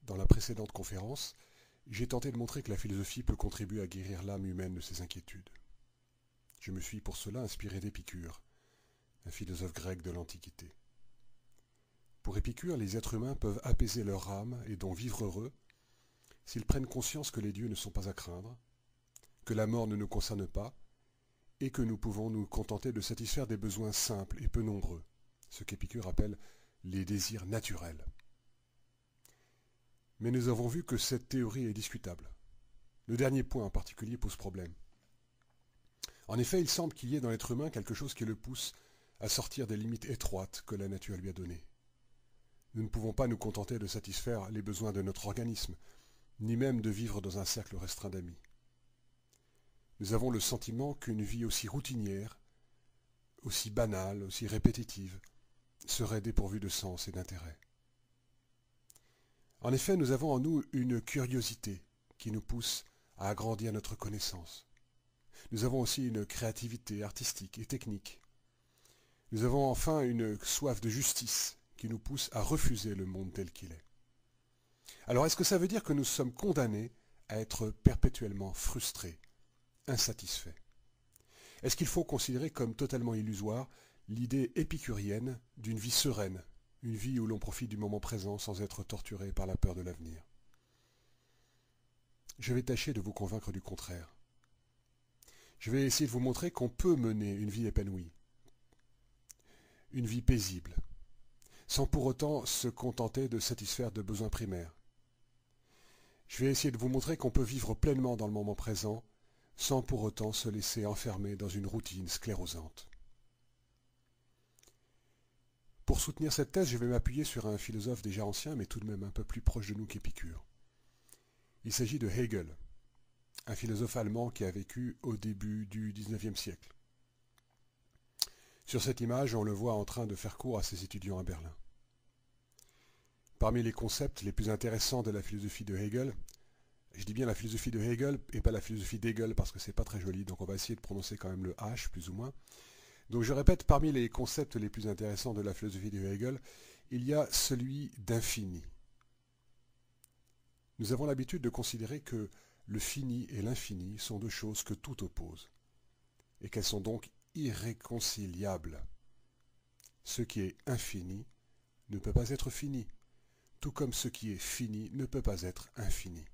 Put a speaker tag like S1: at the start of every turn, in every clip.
S1: Dans la précédente conférence, j'ai tenté de montrer que la philosophie peut contribuer à guérir l'âme humaine de ses inquiétudes. Je me suis pour cela inspiré d'Épicure, un philosophe grec de l'Antiquité. Pour Épicure, les êtres humains peuvent apaiser leur âme et donc vivre heureux s'ils prennent conscience que les dieux ne sont pas à craindre, que la mort ne nous concerne pas, et que nous pouvons nous contenter de satisfaire des besoins simples et peu nombreux, ce qu'Épicure appelle les désirs naturels. Mais nous avons vu que cette théorie est discutable. Le dernier point en particulier pose problème. En effet, il semble qu'il y ait dans l'être humain quelque chose qui le pousse à sortir des limites étroites que la nature lui a données. Nous ne pouvons pas nous contenter de satisfaire les besoins de notre organisme, ni même de vivre dans un cercle restreint d'amis. Nous avons le sentiment qu'une vie aussi routinière, aussi banale, aussi répétitive, serait dépourvue de sens et d'intérêt. En effet, nous avons en nous une curiosité qui nous pousse à agrandir notre connaissance. Nous avons aussi une créativité artistique et technique. Nous avons enfin une soif de justice qui nous pousse à refuser le monde tel qu'il est. Alors, est-ce que ça veut dire que nous sommes condamnés à être perpétuellement frustrés, insatisfaits? Est-ce qu'il faut considérer comme totalement illusoire l'idée épicurienne d'une vie sereine, une vie où l'on profite du moment présent sans être torturé par la peur de l'avenir? Je vais tâcher de vous convaincre du contraire. Je vais essayer de vous montrer qu'on peut mener une vie épanouie, une vie paisible, sans pour autant se contenter de satisfaire de besoins primaires. Je vais essayer de vous montrer qu'on peut vivre pleinement dans le moment présent, sans pour autant se laisser enfermer dans une routine sclérosante. Pour soutenir cette thèse, je vais m'appuyer sur un philosophe déjà ancien, mais tout de même un peu plus proche de nous qu'Épicure. Il s'agit de Hegel, un philosophe allemand qui a vécu au début du XIXe siècle. Sur cette image, on le voit en train de faire cours à ses étudiants à Berlin. Parmi les concepts les plus intéressants de la philosophie de Hegel, je dis bien la philosophie de Hegel et pas la philosophie d'Hegel parce que c'est pas très joli, donc on va essayer de prononcer quand même le H plus ou moins. Donc je répète, parmi les concepts les plus intéressants de la philosophie de Hegel, il y a celui d'infini. Nous avons l'habitude de considérer que le fini et l'infini sont deux choses que tout oppose, et qu'elles sont donc irréconciliables. Ce qui est infini ne peut pas être fini, tout comme ce qui est fini ne peut pas être infini.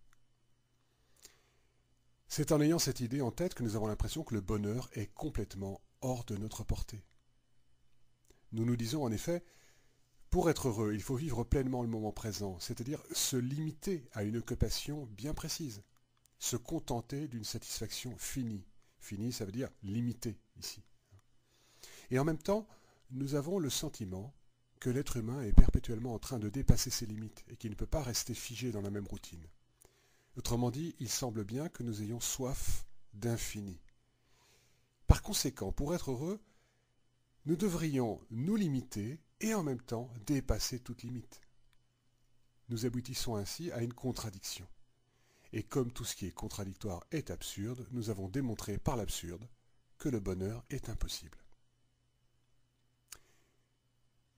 S1: C'est en ayant cette idée en tête que nous avons l'impression que le bonheur est complètement hors de notre portée. Nous nous disons en effet, pour être heureux, il faut vivre pleinement le moment présent, c'est-à-dire se limiter à une occupation bien précise, se contenter d'une satisfaction finie. Finie, ça veut dire limitée ici. Et en même temps, nous avons le sentiment que l'être humain est perpétuellement en train de dépasser ses limites et qu'il ne peut pas rester figé dans la même routine. Autrement dit, il semble bien que nous ayons soif d'infini. Par conséquent, pour être heureux, nous devrions nous limiter et en même temps dépasser toute limite. Nous aboutissons ainsi à une contradiction. Et comme tout ce qui est contradictoire est absurde, nous avons démontré par l'absurde que le bonheur est impossible.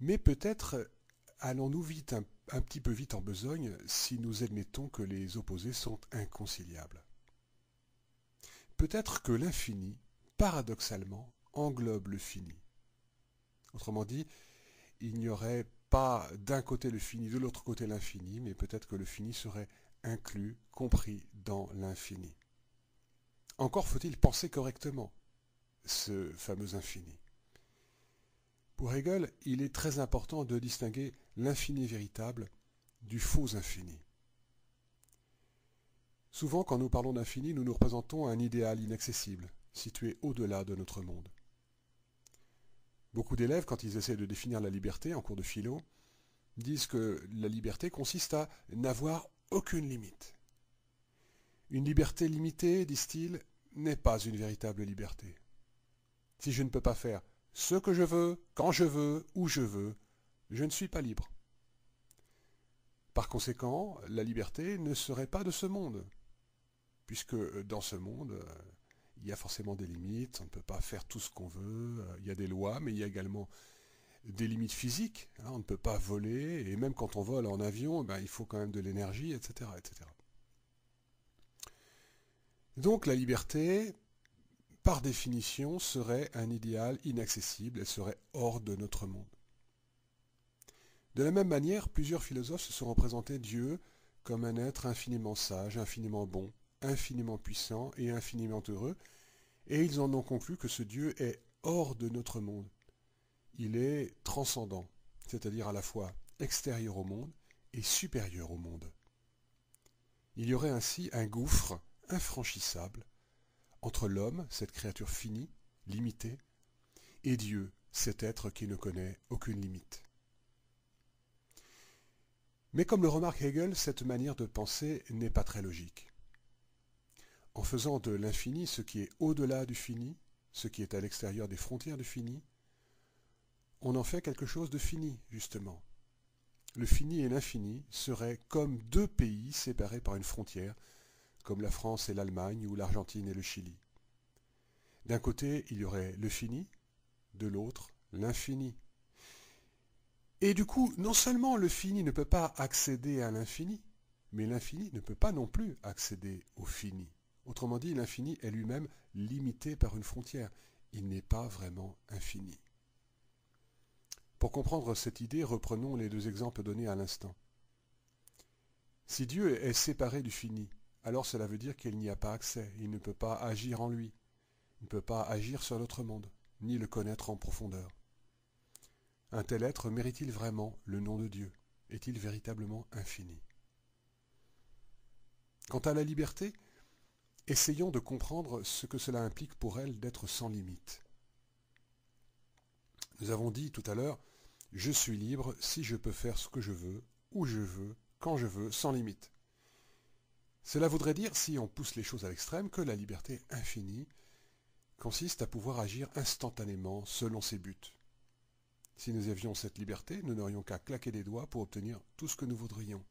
S1: Mais peut-être allons-nous vite un petit peu vite en besogne si nous admettons que les opposés sont inconciliables. Peut-être que l'infini, paradoxalement, englobe le fini. Autrement dit, il n'y aurait pas d'un côté le fini, de l'autre côté l'infini, mais peut-être que le fini serait inclus, compris dans l'infini. Encore faut-il penser correctement ce fameux infini. Pour Hegel, il est très important de distinguer l'infini véritable du faux infini. Souvent, quand nous parlons d'infini, nous nous représentons un idéal inaccessible, situé au-delà de notre monde. Beaucoup d'élèves, quand ils essaient de définir la liberté en cours de philo, disent que la liberté consiste à n'avoir aucune limite. Une liberté limitée, disent-ils, n'est pas une véritable liberté. Si je ne peux pas faire ce que je veux, quand je veux, où je veux, je ne suis pas libre. Par conséquent, la liberté ne serait pas de ce monde, puisque dans ce monde, il y a forcément des limites, on ne peut pas faire tout ce qu'on veut, il y a des lois, mais il y a également des limites physiques, hein, on ne peut pas voler, et même quand on vole en avion, ben, il faut quand même de l'énergie, etc., etc. Donc la liberté, par définition, serait un idéal inaccessible, elle serait hors de notre monde. De la même manière, plusieurs philosophes se sont représentés Dieu comme un être infiniment sage, infiniment bon, infiniment puissant et infiniment heureux, et ils en ont conclu que ce Dieu est hors de notre monde. Il est transcendant, c'est-à-dire à la fois extérieur au monde et supérieur au monde. Il y aurait ainsi un gouffre infranchissable entre l'homme, cette créature finie, limitée, et Dieu, cet être qui ne connaît aucune limite. Mais comme le remarque Hegel, cette manière de penser n'est pas très logique. En faisant de l'infini ce qui est au-delà du fini, ce qui est à l'extérieur des frontières du fini, on en fait quelque chose de fini, justement. Le fini et l'infini seraient comme deux pays séparés par une frontière, comme la France et l'Allemagne ou l'Argentine et le Chili. D'un côté, il y aurait le fini, de l'autre, l'infini. Et du coup, non seulement le fini ne peut pas accéder à l'infini, mais l'infini ne peut pas non plus accéder au fini. Autrement dit, l'infini est lui-même limité par une frontière. Il n'est pas vraiment infini. Pour comprendre cette idée, reprenons les deux exemples donnés à l'instant. Si Dieu est séparé du fini, alors cela veut dire qu'il n'y a pas accès, il ne peut pas agir en lui, il ne peut pas agir sur notre monde, ni le connaître en profondeur. Un tel être mérite-t-il vraiment le nom de Dieu? Est-il véritablement infini? Quant à la liberté, essayons de comprendre ce que cela implique pour elle d'être sans limite. Nous avons dit tout à l'heure, je suis libre si je peux faire ce que je veux, où je veux, quand je veux, sans limite. Cela voudrait dire, si on pousse les choses à l'extrême, que la liberté infinie consiste à pouvoir agir instantanément selon ses buts. Si nous avions cette liberté, nous n'aurions qu'à claquer des doigts pour obtenir tout ce que nous voudrions.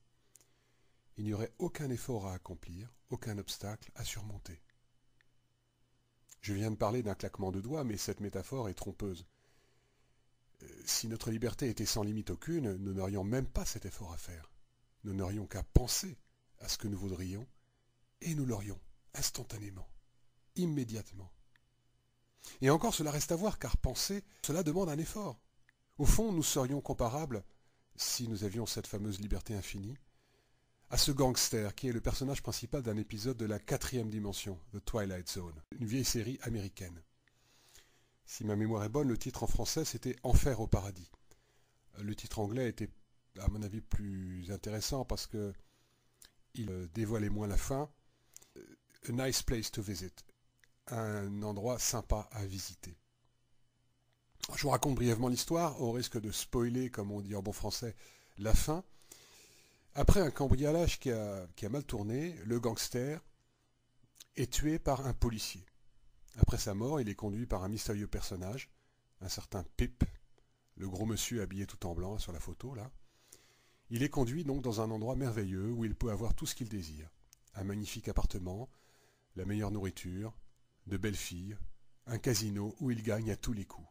S1: Il n'y aurait aucun effort à accomplir, aucun obstacle à surmonter. Je viens de parler d'un claquement de doigts, mais cette métaphore est trompeuse. Si notre liberté était sans limite aucune, nous n'aurions même pas cet effort à faire. Nous n'aurions qu'à penser à ce que nous voudrions, et nous l'aurions, instantanément, immédiatement. Et encore, cela reste à voir, car penser, cela demande un effort. Au fond, nous serions comparables, si nous avions cette fameuse liberté infinie, à ce gangster qui est le personnage principal d'un épisode de la 4e dimension, The Twilight Zone, une vieille série américaine. Si ma mémoire est bonne, le titre en français c'était Enfer au paradis. Le titre anglais était, à mon avis, plus intéressant parce que il dévoilait moins la fin. A nice place to visit, un endroit sympa à visiter. Je vous raconte brièvement l'histoire, au risque de spoiler, comme on dit en bon français, la fin. Après un cambriolage qui a mal tourné, le gangster est tué par un policier. Après sa mort, il est conduit par un mystérieux personnage, un certain Pip, le gros monsieur habillé tout en blanc sur la photo là. Il est conduit donc dans un endroit merveilleux où il peut avoir tout ce qu'il désire. Un magnifique appartement, la meilleure nourriture, de belles filles, un casino où il gagne à tous les coups.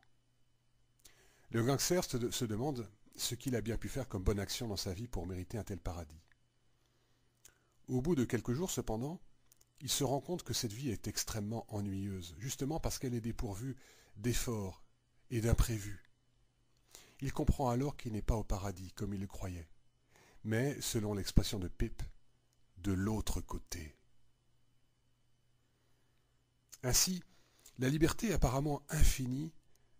S1: Le gangster se demande ce qu'il a bien pu faire comme bonne action dans sa vie pour mériter un tel paradis. Au bout de quelques jours cependant, il se rend compte que cette vie est extrêmement ennuyeuse, justement parce qu'elle est dépourvue d'efforts et d'imprévus. Il comprend alors qu'il n'est pas au paradis comme il le croyait, mais, selon l'expression de Pip, de l'autre côté. Ainsi, la liberté apparemment infinie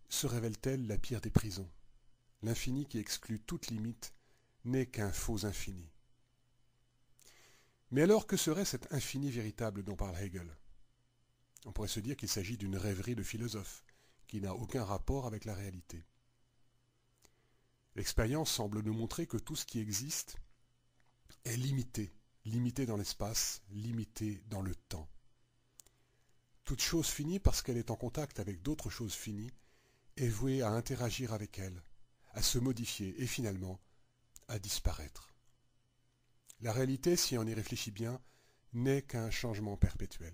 S1: se révèle-t-elle la pire des prisons? L'infini qui exclut toute limite n'est qu'un faux infini. Mais alors, que serait cet infini véritable dont parle Hegel? On pourrait se dire qu'il s'agit d'une rêverie de philosophe, qui n'a aucun rapport avec la réalité. L'expérience semble nous montrer que tout ce qui existe est limité, limité dans l'espace, limité dans le temps. Toute chose finie, parce qu'elle est en contact avec d'autres choses finies, est vouée à interagir avec elle, à se modifier et finalement à disparaître. La réalité, si on y réfléchit bien, n'est qu'un changement perpétuel.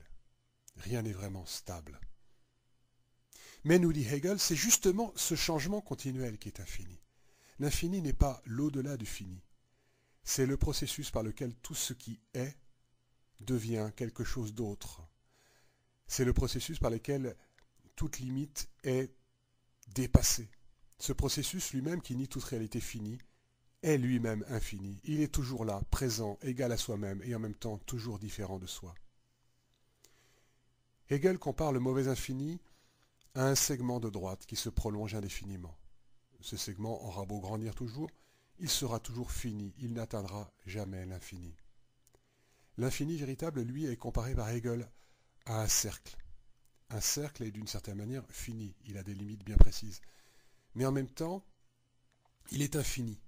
S1: Rien n'est vraiment stable. Mais, nous dit Hegel, c'est justement ce changement continuel qui est infini. L'infini n'est pas l'au-delà du fini. C'est le processus par lequel tout ce qui est devient quelque chose d'autre. C'est le processus par lequel toute limite est dépassée. Ce processus lui-même, qui nie toute réalité finie, est lui-même infini. Il est toujours là, présent, égal à soi-même et en même temps toujours différent de soi. Hegel compare le mauvais infini à un segment de droite qui se prolonge indéfiniment. Ce segment aura beau grandir toujours, il sera toujours fini, il n'atteindra jamais l'infini. L'infini véritable, lui, est comparé par Hegel à un cercle. Un cercle est d'une certaine manière fini, il a des limites bien précises. Mais en même temps, il est infini,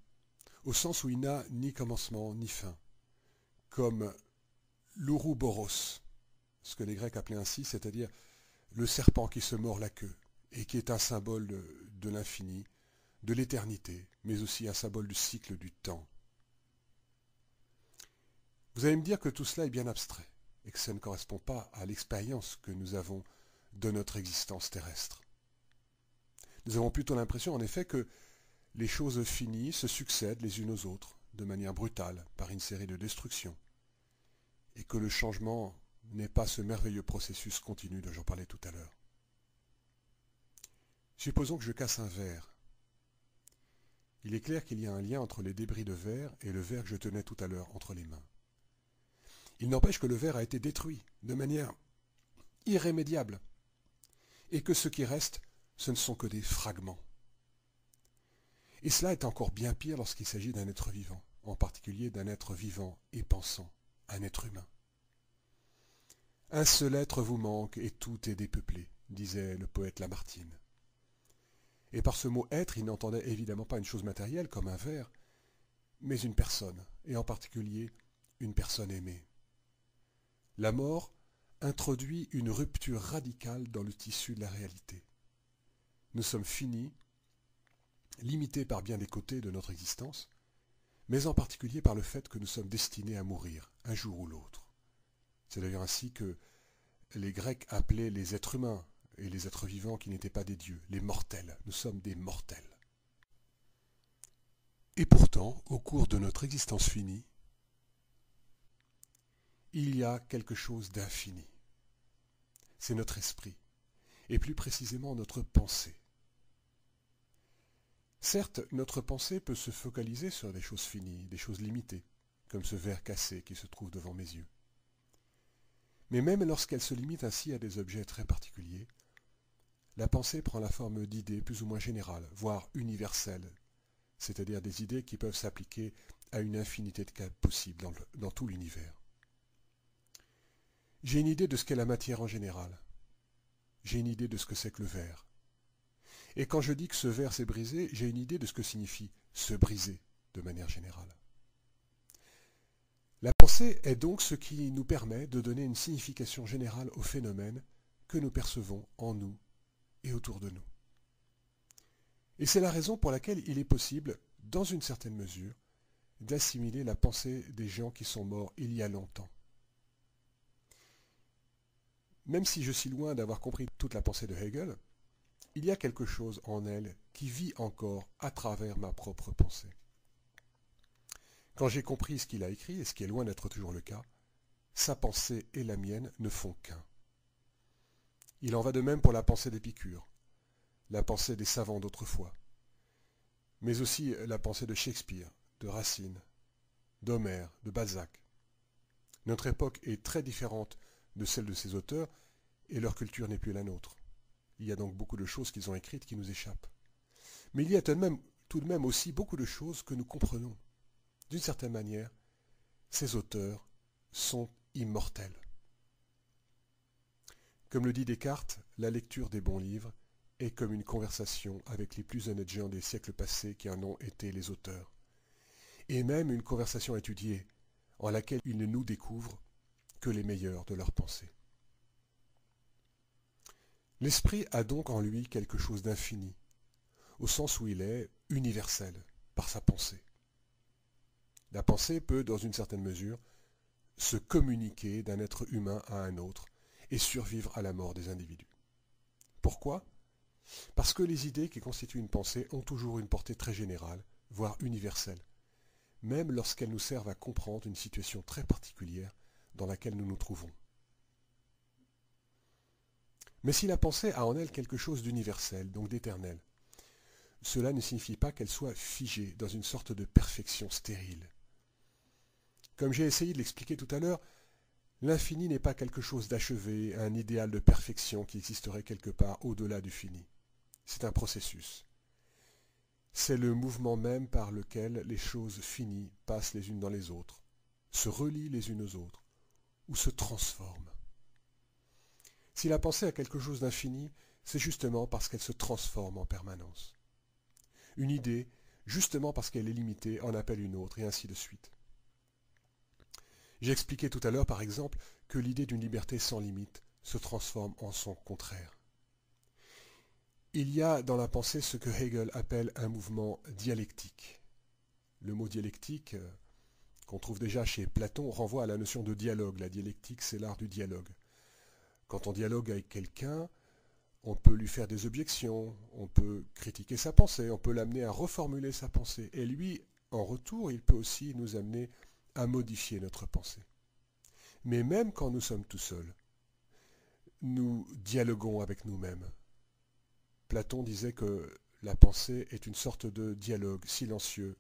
S1: au sens où il n'a ni commencement ni fin, comme l'Ouroboros, ce que les Grecs appelaient ainsi, c'est-à-dire le serpent qui se mord la queue, et qui est un symbole de l'infini, de l'éternité, mais aussi un symbole du cycle du temps. Vous allez me dire que tout cela est bien abstrait, et que ça ne correspond pas à l'expérience que nous avons de notre existence terrestre. Nous avons plutôt l'impression, en effet, que les choses finies se succèdent les unes aux autres, de manière brutale, par une série de destructions, et que le changement n'est pas ce merveilleux processus continu dont j'en parlais tout à l'heure. Supposons que je casse un verre. Il est clair qu'il y a un lien entre les débris de verre et le verre que je tenais tout à l'heure entre les mains. Il n'empêche que le verre a été détruit de manière irrémédiable, et que ce qui reste, ce ne sont que des fragments. Et cela est encore bien pire lorsqu'il s'agit d'un être vivant, en particulier d'un être vivant et pensant, un être humain. Un seul être vous manque et tout est dépeuplé, disait le poète Lamartine. Et par ce mot être, il n'entendait évidemment pas une chose matérielle comme un verre, mais une personne, et en particulier une personne aimée. La mort introduit une rupture radicale dans le tissu de la réalité. Nous sommes finis, limités par bien des côtés de notre existence, mais en particulier par le fait que nous sommes destinés à mourir, un jour ou l'autre. C'est d'ailleurs ainsi que les Grecs appelaient les êtres humains et les êtres vivants qui n'étaient pas des dieux, les mortels. Nous sommes des mortels. Et pourtant, au cours de notre existence finie, il y a quelque chose d'infini. C'est notre esprit, et plus précisément notre pensée. Certes, notre pensée peut se focaliser sur des choses finies, des choses limitées, comme ce verre cassé qui se trouve devant mes yeux. Mais même lorsqu'elle se limite ainsi à des objets très particuliers, la pensée prend la forme d'idées plus ou moins générales, voire universelles, c'est-à-dire des idées qui peuvent s'appliquer à une infinité de cas possibles dans tout l'univers. J'ai une idée de ce qu'est la matière en général. J'ai une idée de ce que c'est que le verre. Et quand je dis que ce verre s'est brisé, j'ai une idée de ce que signifie se briser de manière générale. La pensée est donc ce qui nous permet de donner une signification générale aux phénomènes que nous percevons en nous et autour de nous. Et c'est la raison pour laquelle il est possible, dans une certaine mesure, d'assimiler la pensée des gens qui sont morts il y a longtemps. Même si je suis loin d'avoir compris toute la pensée de Hegel, il y a quelque chose en elle qui vit encore à travers ma propre pensée. Quand j'ai compris ce qu'il a écrit, et ce qui est loin d'être toujours le cas, sa pensée et la mienne ne font qu'un. Il en va de même pour la pensée d'Épicure, la pensée des savants d'autrefois, mais aussi la pensée de Shakespeare, de Racine, d'Homère, de Balzac. Notre époque est très différente de celle de ces auteurs, et leur culture n'est plus la nôtre. Il y a donc beaucoup de choses qu'ils ont écrites qui nous échappent. Mais il y a tout de même aussi beaucoup de choses que nous comprenons. D'une certaine manière, ces auteurs sont immortels. Comme le dit Descartes, la lecture des bons livres est comme une conversation avec les plus honnêtes gens des siècles passés qui en ont été les auteurs, et même une conversation étudiée en laquelle ils ne nous découvrent que les meilleurs de leurs pensées. L'esprit a donc en lui quelque chose d'infini, au sens où il est universel par sa pensée. La pensée peut, dans une certaine mesure, se communiquer d'un être humain à un autre et survivre à la mort des individus. Pourquoi ? Parce que les idées qui constituent une pensée ont toujours une portée très générale, voire universelle, même lorsqu'elles nous servent à comprendre une situation très particulière dans laquelle nous nous trouvons. Mais si la pensée a en elle quelque chose d'universel, donc d'éternel, cela ne signifie pas qu'elle soit figée dans une sorte de perfection stérile. Comme j'ai essayé de l'expliquer tout à l'heure, l'infini n'est pas quelque chose d'achevé, un idéal de perfection qui existerait quelque part au-delà du fini. C'est un processus. C'est le mouvement même par lequel les choses finies passent les unes dans les autres, se relient les unes aux autres, ou se transforment. Si la pensée a quelque chose d'infini, c'est justement parce qu'elle se transforme en permanence. Une idée, justement parce qu'elle est limitée, en appelle une autre, et ainsi de suite. J'ai expliqué tout à l'heure, par exemple, que l'idée d'une liberté sans limite se transforme en son contraire. Il y a dans la pensée ce que Hegel appelle un mouvement dialectique. Le mot dialectique, qu'on trouve déjà chez Platon, renvoie à la notion de dialogue. La dialectique, c'est l'art du dialogue. Quand on dialogue avec quelqu'un, on peut lui faire des objections, on peut critiquer sa pensée, on peut l'amener à reformuler sa pensée. Et lui, en retour, il peut aussi nous amener à modifier notre pensée. Mais même quand nous sommes tout seuls, nous dialoguons avec nous-mêmes. Platon disait que la pensée est une sorte de dialogue silencieux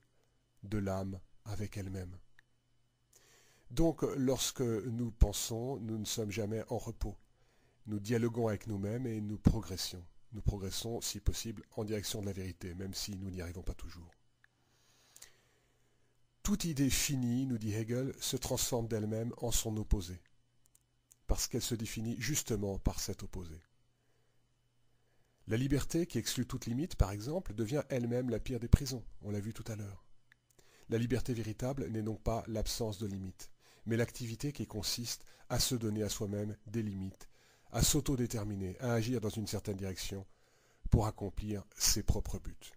S1: de l'âme avec elle-même. Donc, lorsque nous pensons, nous ne sommes jamais en repos. Nous dialoguons avec nous-mêmes et nous progressions. Nous progressons, si possible, en direction de la vérité, même si nous n'y arrivons pas toujours. Toute idée finie, nous dit Hegel, se transforme d'elle-même en son opposé, parce qu'elle se définit justement par cet opposé. La liberté, qui exclut toute limite, par exemple, devient elle-même la pire des prisons, on l'a vu tout à l'heure. La liberté véritable n'est donc pas l'absence de limites, mais l'activité qui consiste à se donner à soi-même des limites, à s'autodéterminer, à agir dans une certaine direction pour accomplir ses propres buts.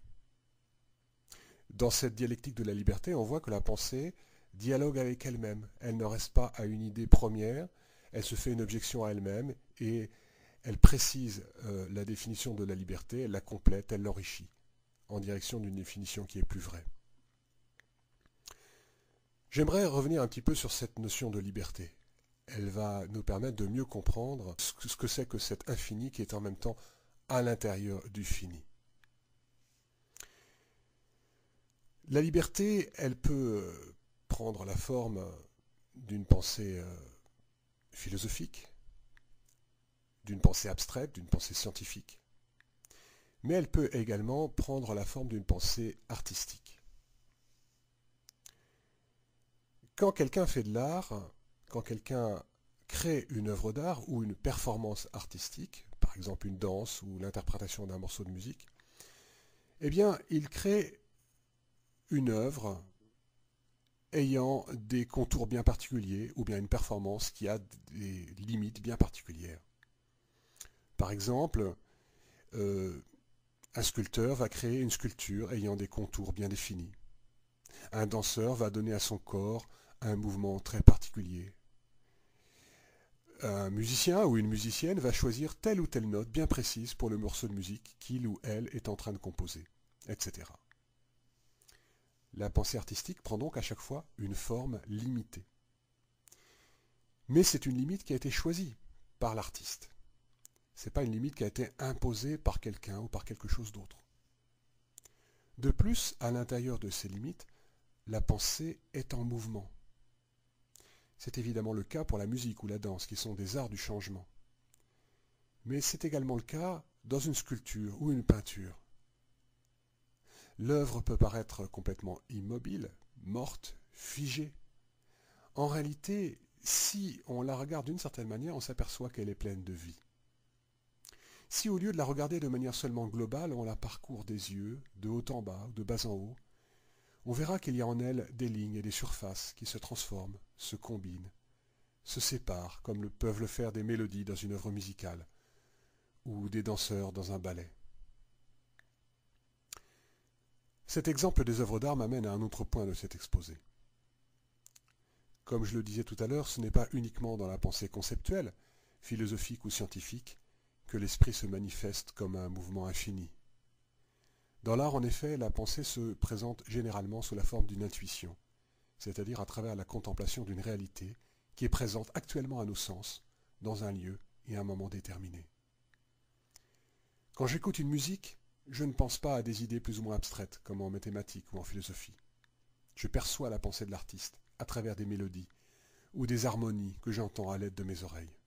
S1: Dans cette dialectique de la liberté, on voit que la pensée dialogue avec elle-même. Elle ne reste pas à une idée première, elle se fait une objection à elle-même et elle précise la définition de la liberté, elle la complète, elle l'enrichit, en direction d'une définition qui est plus vraie. J'aimerais revenir un petit peu sur cette notion de liberté. Elle va nous permettre de mieux comprendre ce que c'est que cet infini qui est en même temps à l'intérieur du fini. La liberté, elle peut prendre la forme d'une pensée philosophique, d'une pensée abstraite, d'une pensée scientifique. Mais elle peut également prendre la forme d'une pensée artistique. Quand quelqu'un fait de l'art, quand quelqu'un crée une œuvre d'art ou une performance artistique, par exemple une danse ou l'interprétation d'un morceau de musique, eh bien, il crée une œuvre ayant des contours bien particuliers ou bien une performance qui a des limites bien particulières. Par exemple, un sculpteur va créer une sculpture ayant des contours bien définis. Un danseur va donner à son corps un mouvement très particulier. Un musicien ou une musicienne va choisir telle ou telle note bien précise pour le morceau de musique qu'il ou elle est en train de composer, etc. La pensée artistique prend donc à chaque fois une forme limitée. Mais c'est une limite qui a été choisie par l'artiste. Ce n'est pas une limite qui a été imposée par quelqu'un ou par quelque chose d'autre. De plus, à l'intérieur de ces limites, la pensée est en mouvement. C'est évidemment le cas pour la musique ou la danse, qui sont des arts du changement. Mais c'est également le cas dans une sculpture ou une peinture. L'œuvre peut paraître complètement immobile, morte, figée. En réalité, si on la regarde d'une certaine manière, on s'aperçoit qu'elle est pleine de vie. Si au lieu de la regarder de manière seulement globale, on la parcourt des yeux, de haut en bas, de bas en haut, on verra qu'il y a en elle des lignes et des surfaces qui se transforment, se combinent, se séparent, comme peuvent le faire des mélodies dans une œuvre musicale, ou des danseurs dans un ballet. Cet exemple des œuvres d'art m'amène à un autre point de cet exposé. Comme je le disais tout à l'heure, ce n'est pas uniquement dans la pensée conceptuelle, philosophique ou scientifique, que l'esprit se manifeste comme un mouvement infini. Dans l'art, en effet, la pensée se présente généralement sous la forme d'une intuition, c'est-à-dire à travers la contemplation d'une réalité qui est présente actuellement à nos sens, dans un lieu et un moment déterminé. Quand j'écoute une musique, je ne pense pas à des idées plus ou moins abstraites, comme en mathématiques ou en philosophie. Je perçois la pensée de l'artiste à travers des mélodies ou des harmonies que j'entends à l'aide de mes oreilles.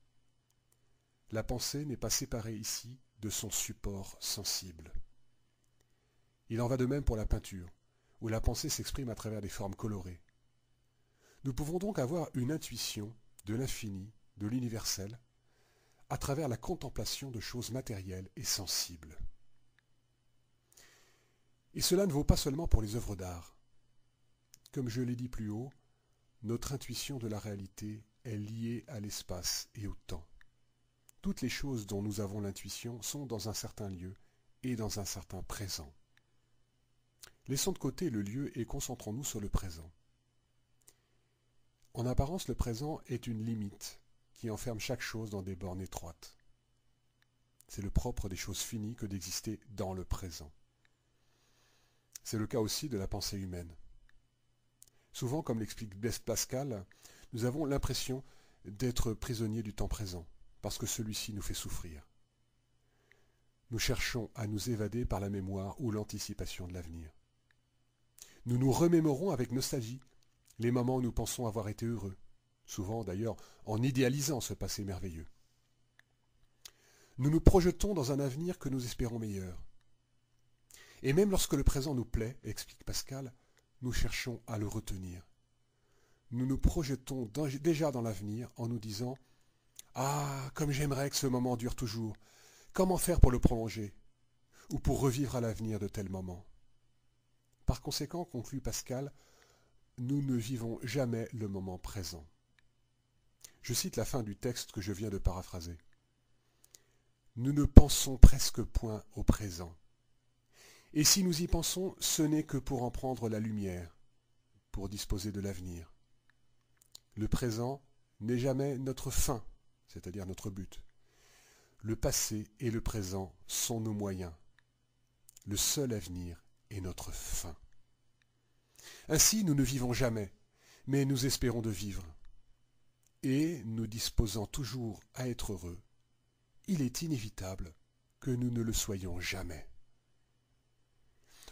S1: La pensée n'est pas séparée ici de son support sensible. Il en va de même pour la peinture, où la pensée s'exprime à travers des formes colorées. Nous pouvons donc avoir une intuition de l'infini, de l'universel, à travers la contemplation de choses matérielles et sensibles. Et cela ne vaut pas seulement pour les œuvres d'art. Comme je l'ai dit plus haut, notre intuition de la réalité est liée à l'espace et au temps. Toutes les choses dont nous avons l'intuition sont dans un certain lieu et dans un certain présent. Laissons de côté le lieu et concentrons-nous sur le présent. En apparence, le présent est une limite qui enferme chaque chose dans des bornes étroites. C'est le propre des choses finies que d'exister dans le présent. C'est le cas aussi de la pensée humaine. Souvent, comme l'explique Blaise Pascal, nous avons l'impression d'être prisonniers du temps présent, parce que celui-ci nous fait souffrir. Nous cherchons à nous évader par la mémoire ou l'anticipation de l'avenir. Nous nous remémorons avec nostalgie les moments où nous pensons avoir été heureux, souvent d'ailleurs en idéalisant ce passé merveilleux. Nous nous projetons dans un avenir que nous espérons meilleur. Et même lorsque le présent nous plaît, explique Pascal, nous cherchons à le retenir. Nous nous projetons déjà dans l'avenir en nous disant « Ah, comme j'aimerais que ce moment dure toujours. Comment faire pour le prolonger ? Ou pour revivre à l'avenir de tels moments ?» Par conséquent, conclut Pascal, nous ne vivons jamais le moment présent. Je cite la fin du texte que je viens de paraphraser. Nous ne pensons presque point au présent. Et si nous y pensons, ce n'est que pour en prendre la lumière, pour disposer de l'avenir. Le présent n'est jamais notre fin, c'est-à-dire notre but. Le passé et le présent sont nos moyens. Le seul avenir est notre fin. Ainsi, nous ne vivons jamais, mais nous espérons de vivre. Et, nous disposant toujours à être heureux, il est inévitable que nous ne le soyons jamais.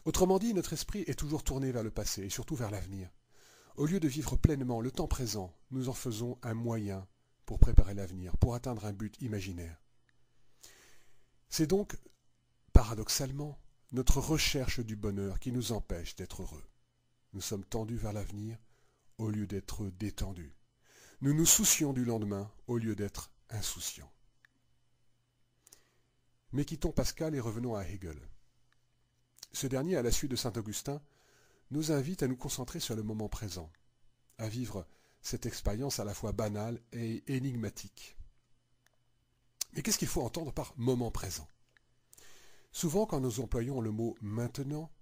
S1: Autrement dit, notre esprit est toujours tourné vers le passé et surtout vers l'avenir. Au lieu de vivre pleinement le temps présent, nous en faisons un moyen pour préparer l'avenir, pour atteindre un but imaginaire. C'est donc, paradoxalement, notre recherche du bonheur qui nous empêche d'être heureux. Nous sommes tendus vers l'avenir au lieu d'être détendus. Nous nous soucions du lendemain au lieu d'être insouciants. Mais quittons Pascal et revenons à Hegel. Ce dernier, à la suite de saint Augustin, nous invite à nous concentrer sur le moment présent, à vivre cette expérience à la fois banale et énigmatique. Mais qu'est-ce qu'il faut entendre par moment présent ? Souvent, quand nous employons le mot « maintenant »,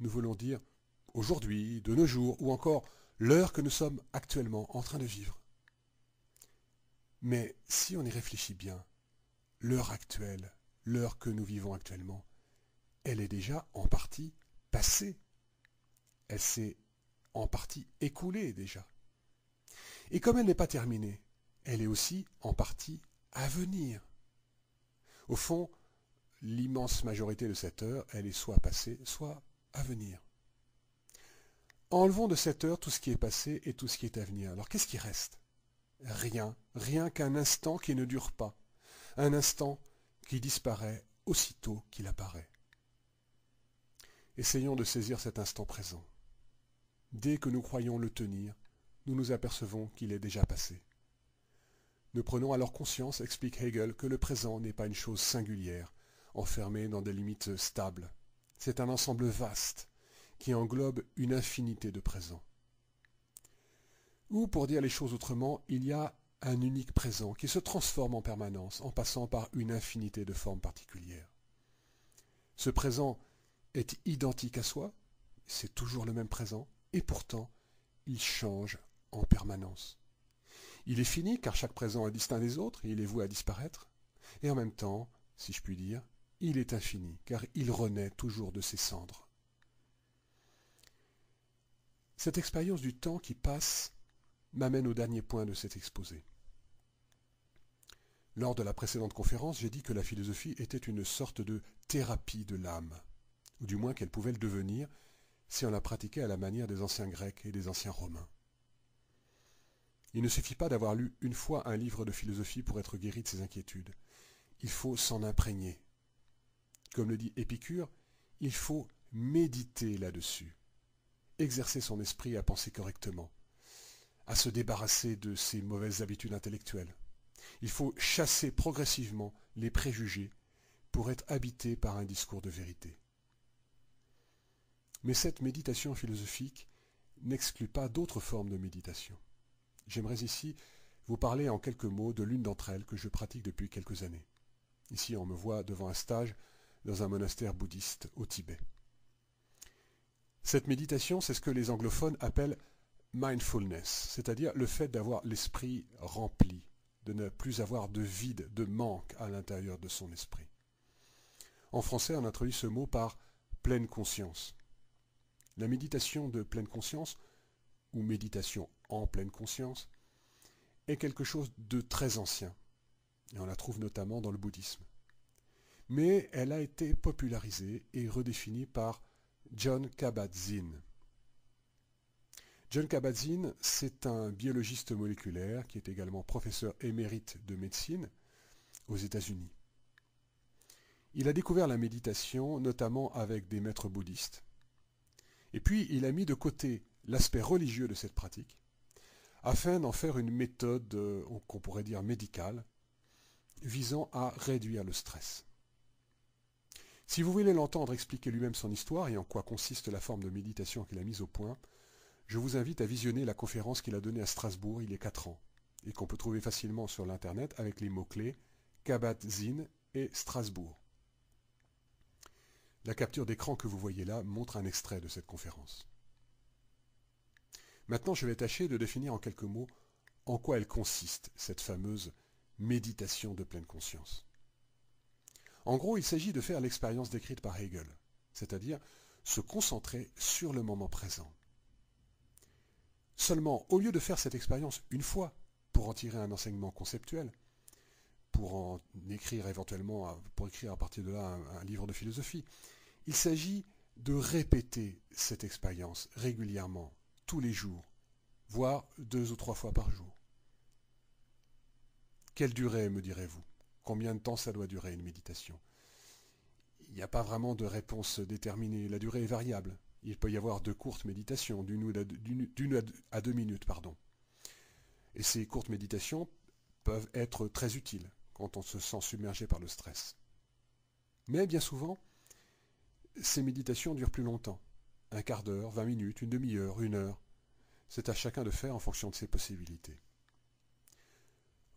S1: nous voulons dire « aujourd'hui »,« de nos jours » ou encore « l'heure que nous sommes actuellement en train de vivre ». Mais si on y réfléchit bien, l'heure actuelle, l'heure que nous vivons actuellement, elle est déjà en partie passée. Elle s'est en partie écoulée déjà. Et comme elle n'est pas terminée, elle est aussi en partie à venir. Au fond, l'immense majorité de cette heure, elle est soit passée, soit à venir. Enlevons de cette heure tout ce qui est passé et tout ce qui est à venir. Alors qu'est-ce qui reste ? Rien, rien qu'un instant qui ne dure pas. Un instant qui disparaît aussitôt qu'il apparaît. Essayons de saisir cet instant présent. Dès que nous croyons le tenir, nous nous apercevons qu'il est déjà passé. Nous prenons alors conscience, explique Hegel, que le présent n'est pas une chose singulière, enfermée dans des limites stables. C'est un ensemble vaste qui englobe une infinité de présents. Ou, pour dire les choses autrement, il y a un unique présent qui se transforme en permanence en passant par une infinité de formes particulières. Ce présent est identique à soi, c'est toujours le même présent, et pourtant, il change en permanence. Il est fini car chaque présent est distinct des autres, et il est voué à disparaître, et en même temps, si je puis dire, il est infini, car il renaît toujours de ses cendres. Cette expérience du temps qui passe m'amène au dernier point de cet exposé. Lors de la précédente conférence, j'ai dit que la philosophie était une sorte de thérapie de l'âme, ou du moins qu'elle pouvait le devenir si on la pratiquait à la manière des anciens Grecs et des anciens Romains. Il ne suffit pas d'avoir lu une fois un livre de philosophie pour être guéri de ses inquiétudes. Il faut s'en imprégner. Comme le dit Épicure, il faut méditer là-dessus, exercer son esprit à penser correctement, à se débarrasser de ses mauvaises habitudes intellectuelles. Il faut chasser progressivement les préjugés pour être habité par un discours de vérité. Mais cette méditation philosophique n'exclut pas d'autres formes de méditation. J'aimerais ici vous parler en quelques mots de l'une d'entre elles que je pratique depuis quelques années. Ici, on me voit devant un stage dans un monastère bouddhiste au Tibet. Cette méditation, c'est ce que les anglophones appellent mindfulness, c'est-à-dire le fait d'avoir l'esprit rempli, de ne plus avoir de vide, de manque à l'intérieur de son esprit. En français, on introduit ce mot par pleine conscience. La méditation de pleine conscience, ou méditation en pleine conscience, est quelque chose de très ancien, et on la trouve notamment dans le bouddhisme. Mais elle a été popularisée et redéfinie par Jon Kabat-Zinn. Jon Kabat-Zinn, c'est un biologiste moléculaire qui est également professeur émérite de médecine aux États-Unis. Il a découvert la méditation notamment avec des maîtres bouddhistes. Et puis il a mis de côté l'aspect religieux de cette pratique afin d'en faire une méthode qu'on pourrait dire médicale visant à réduire le stress. Si vous voulez l'entendre expliquer lui-même son histoire et en quoi consiste la forme de méditation qu'il a mise au point, je vous invite à visionner la conférence qu'il a donnée à Strasbourg il y a 4 ans et qu'on peut trouver facilement sur l'internet avec les mots-clés Kabat-Zinn et Strasbourg. La capture d'écran que vous voyez là montre un extrait de cette conférence. Maintenant, je vais tâcher de définir en quelques mots en quoi elle consiste, cette fameuse méditation de pleine conscience. En gros, il s'agit de faire l'expérience décrite par Hegel, c'est-à-dire se concentrer sur le moment présent. Seulement, au lieu de faire cette expérience une fois pour en tirer un enseignement conceptuel, pour en écrire éventuellement, pour écrire à partir de là un livre de philosophie, il s'agit de répéter cette expérience régulièrement, tous les jours, voire 2 ou 3 fois par jour. Quelle durée, me direz-vous? Combien de temps ça doit durer une méditation? Il n'y a pas vraiment de réponse déterminée, la durée est variable. Il peut y avoir de courtes méditations, d'une à 2 minutes, pardon. Et ces courtes méditations peuvent être très utiles quand on se sent submergé par le stress. Mais bien souvent, ces méditations durent plus longtemps. 1/4 d'heure, 20 minutes, une demi-heure, 1 heure. C'est à chacun de faire en fonction de ses possibilités.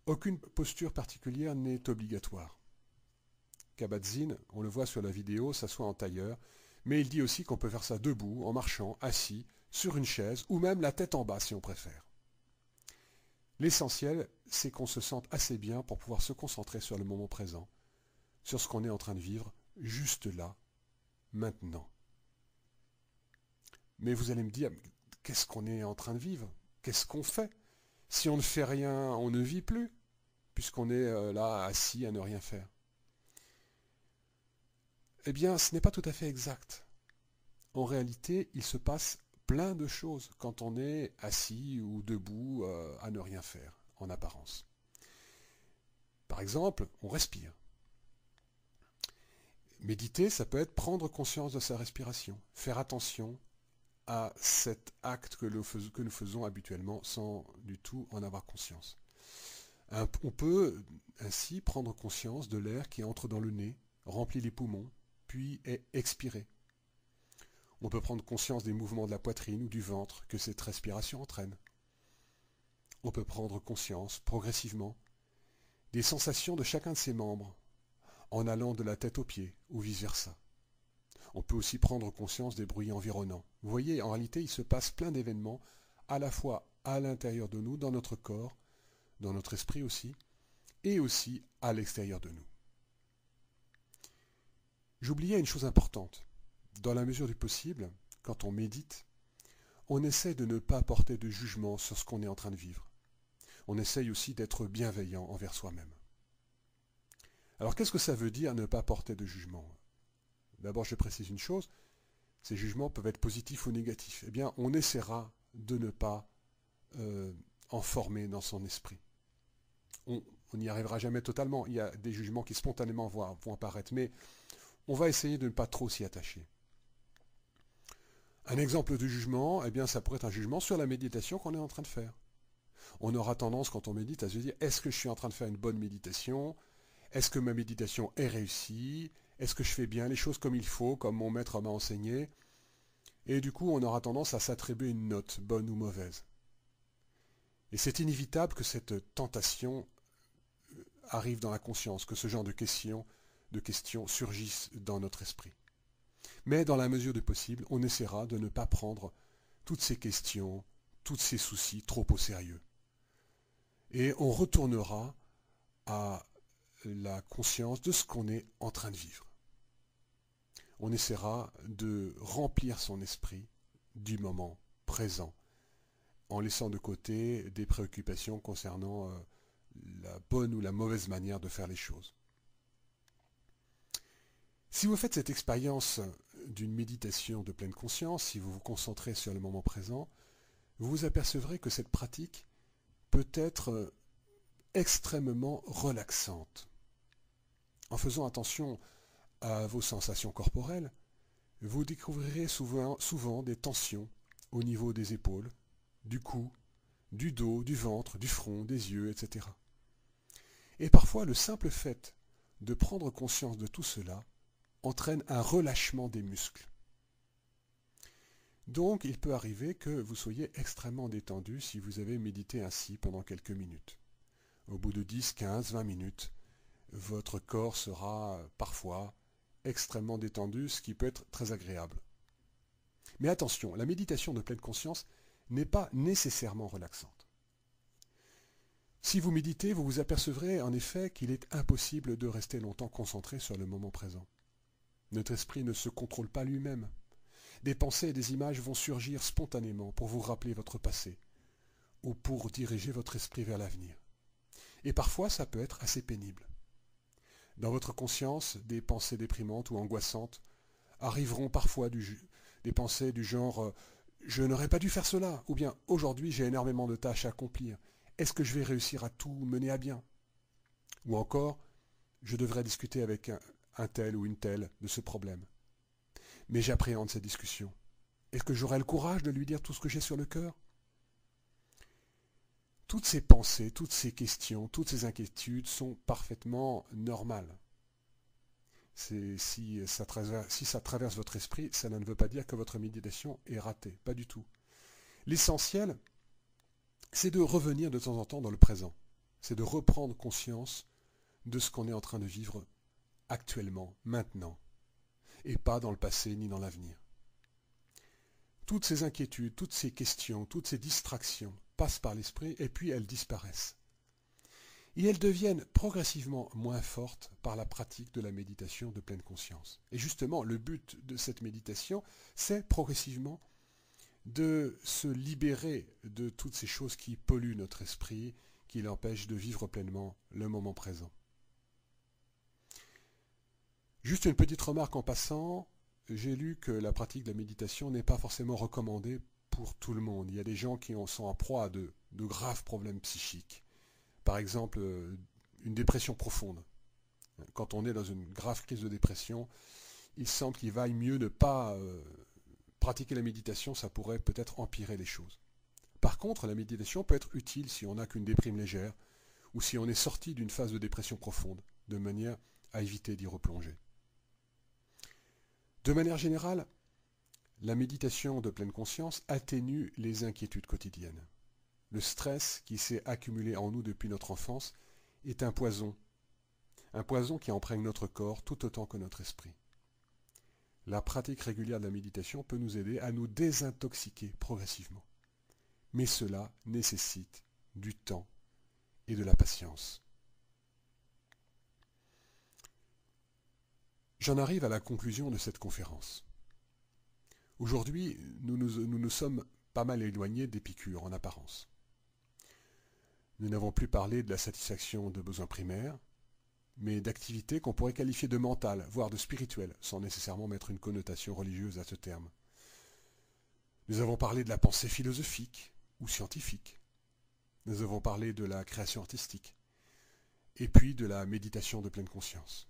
S1: Aucune posture particulière n'est obligatoire. Kabat-Zinn, on le voit sur la vidéo, s'assoit en tailleur, mais il dit aussi qu'on peut faire ça debout, en marchant, assis, sur une chaise, ou même la tête en bas si on préfère. L'essentiel, c'est qu'on se sente assez bien pour pouvoir se concentrer sur le moment présent, sur ce qu'on est en train de vivre, juste là, maintenant. Mais vous allez me dire, qu'est-ce qu'on est en train de vivre? Qu'est-ce qu'on fait? Si on ne fait rien, on ne vit plus, puisqu'on est là, assis, à ne rien faire. Eh bien, ce n'est pas tout à fait exact. En réalité, il se passe plein de choses quand on est assis ou debout à ne rien faire, en apparence. Par exemple, on respire. Méditer, ça peut être prendre conscience de sa respiration, faire attention à cet acte que nous faisons habituellement sans du tout en avoir conscience. On peut ainsi prendre conscience de l'air qui entre dans le nez, remplit les poumons, puis est expiré. On peut prendre conscience des mouvements de la poitrine ou du ventre que cette respiration entraîne. On peut prendre conscience, progressivement, des sensations de chacun de ses membres, en allant de la tête aux pieds, ou vice-versa. On peut aussi prendre conscience des bruits environnants. Vous voyez, en réalité, il se passe plein d'événements, à la fois à l'intérieur de nous, dans notre corps, dans notre esprit aussi, et aussi à l'extérieur de nous. J'oubliais une chose importante. Dans la mesure du possible, quand on médite, on essaie de ne pas porter de jugement sur ce qu'on est en train de vivre. On essaye aussi d'être bienveillant envers soi-même. Alors qu'est-ce que ça veut dire ne pas porter de jugement? D'abord, je précise une chose, ces jugements peuvent être positifs ou négatifs. Eh bien, on essaiera de ne pas en former dans son esprit. On n'y arrivera jamais totalement. Il y a des jugements qui spontanément vont apparaître, mais on va essayer de ne pas trop s'y attacher. Un exemple de jugement, eh bien, ça pourrait être un jugement sur la méditation qu'on est en train de faire. On aura tendance, quand on médite, à se dire, est-ce que je suis en train de faire une bonne méditation? Est-ce que ma méditation est réussie? Est-ce que je fais bien les choses comme il faut, comme mon maître m'a enseigné? Et du coup, on aura tendance à s'attribuer une note, bonne ou mauvaise. Et c'est inévitable que cette tentation arrive dans la conscience, que ce genre de questions surgissent dans notre esprit. Mais dans la mesure du possible, on essaiera de ne pas prendre toutes ces questions, tous ces soucis trop au sérieux. Et on retournera à la conscience de ce qu'on est en train de vivre. On essaiera de remplir son esprit du moment présent, en laissant de côté des préoccupations concernant la bonne ou la mauvaise manière de faire les choses. Si vous faites cette expérience d'une méditation de pleine conscience, si vous vous concentrez sur le moment présent, vous vous apercevrez que cette pratique peut être extrêmement relaxante. En faisant attention à vos sensations corporelles, vous découvrirez souvent des tensions au niveau des épaules, du cou, du dos, du ventre, du front, des yeux, etc. Et parfois, le simple fait de prendre conscience de tout cela entraîne un relâchement des muscles. Donc, il peut arriver que vous soyez extrêmement détendu si vous avez médité ainsi pendant quelques minutes. Au bout de 10, 15, 20 minutes, votre corps sera parfois extrêmement détendu, ce qui peut être très agréable. Mais attention, la méditation de pleine conscience n'est pas nécessairement relaxante. Si vous méditez, vous vous apercevrez en effet qu'il est impossible de rester longtemps concentré sur le moment présent. Notre esprit ne se contrôle pas lui-même. Des pensées et des images vont surgir spontanément pour vous rappeler votre passé ou pour diriger votre esprit vers l'avenir. Et parfois, ça peut être assez pénible. Dans votre conscience, des pensées déprimantes ou angoissantes arriveront parfois des pensées du genre « je n'aurais pas dû faire cela » ou bien « aujourd'hui j'ai énormément de tâches à accomplir, est-ce que je vais réussir à tout mener à bien ?» ou encore « je devrais discuter avec un tel ou une telle de ce problème. Mais j'appréhende cette discussion. Est-ce que j'aurai le courage de lui dire tout ce que j'ai sur le cœur ?» Toutes ces pensées, toutes ces questions, toutes ces inquiétudes sont parfaitement normales. Si ça traverse votre esprit, ça ne veut pas dire que votre méditation est ratée, pas du tout. L'essentiel, c'est de revenir de temps en temps dans le présent. C'est de reprendre conscience de ce qu'on est en train de vivre actuellement, maintenant, et pas dans le passé ni dans l'avenir. Toutes ces inquiétudes, toutes ces questions, toutes ces distractions passent par l'esprit et puis elles disparaissent. Et elles deviennent progressivement moins fortes par la pratique de la méditation de pleine conscience. Et justement, le but de cette méditation, c'est progressivement de se libérer de toutes ces choses qui polluent notre esprit, qui l'empêchent de vivre pleinement le moment présent. Juste une petite remarque en passant, j'ai lu que la pratique de la méditation n'est pas forcément recommandée pour tout le monde. Il y a des gens qui sont en proie à de graves problèmes psychiques. Par exemple, une dépression profonde. Quand on est dans une grave crise de dépression, il semble qu'il vaille mieux ne pas pratiquer la méditation, ça pourrait peut-être empirer les choses. Par contre, la méditation peut être utile si on n'a qu'une déprime légère ou si on est sorti d'une phase de dépression profonde, de manière à éviter d'y replonger. De manière générale, la méditation de pleine conscience atténue les inquiétudes quotidiennes. Le stress qui s'est accumulé en nous depuis notre enfance est un poison qui imprègne notre corps tout autant que notre esprit. La pratique régulière de la méditation peut nous aider à nous désintoxiquer progressivement. Mais cela nécessite du temps et de la patience. J'en arrive à la conclusion de cette conférence. Aujourd'hui, nous sommes pas mal éloignés d'Épicure en apparence. Nous n'avons plus parlé de la satisfaction de besoins primaires, mais d'activités qu'on pourrait qualifier de mentales, voire de spirituelles, sans nécessairement mettre une connotation religieuse à ce terme. Nous avons parlé de la pensée philosophique ou scientifique. Nous avons parlé de la création artistique, et puis de la méditation de pleine conscience.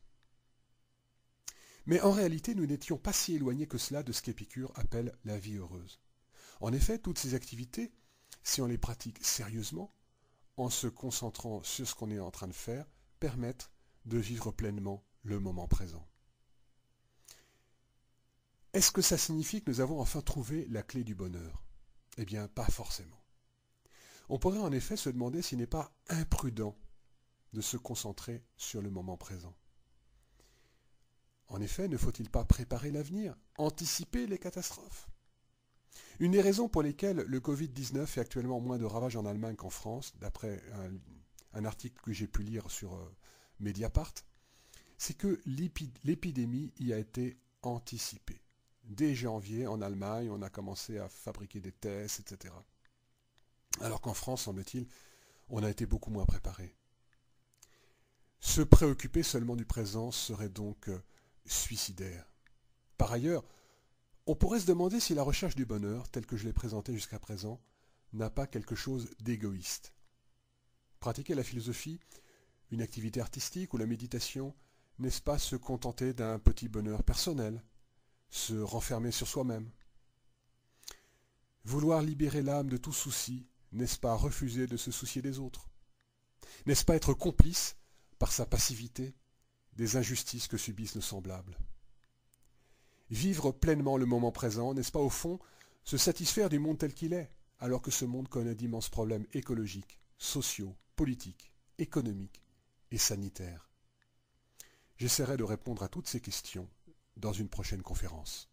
S1: Mais en réalité, nous n'étions pas si éloignés que cela de ce qu'Épicure appelle la vie heureuse. En effet, toutes ces activités, si on les pratique sérieusement, en se concentrant sur ce qu'on est en train de faire, permettent de vivre pleinement le moment présent. Est-ce que ça signifie que nous avons enfin trouvé la clé du bonheur? Eh bien, pas forcément. On pourrait en effet se demander s'il n'est pas imprudent de se concentrer sur le moment présent. En effet, ne faut-il pas préparer l'avenir, anticiper les catastrophes? Une des raisons pour lesquelles le Covid-19 fait actuellement moins de ravages en Allemagne qu'en France, d'après un article que j'ai pu lire sur Mediapart, c'est que l'épidémie y a été anticipée. Dès janvier, en Allemagne, on a commencé à fabriquer des tests, etc. Alors qu'en France, semble-t-il, on a été beaucoup moins préparé. Se préoccuper seulement du présent serait donc suicidaire. Par ailleurs, on pourrait se demander si la recherche du bonheur, telle que je l'ai présentée jusqu'à présent, n'a pas quelque chose d'égoïste. Pratiquer la philosophie, une activité artistique ou la méditation, n'est-ce pas se contenter d'un petit bonheur personnel, se renfermer sur soi-même? Vouloir libérer l'âme de tout souci, n'est-ce pas refuser de se soucier des autres? N'est-ce pas être complice, par sa passivité, des injustices que subissent nos semblables? Vivre pleinement le moment présent, n'est-ce pas au fond se satisfaire du monde tel qu'il est, alors que ce monde connaît d'immenses problèmes écologiques, sociaux, politiques, économiques et sanitaires? J'essaierai de répondre à toutes ces questions dans une prochaine conférence.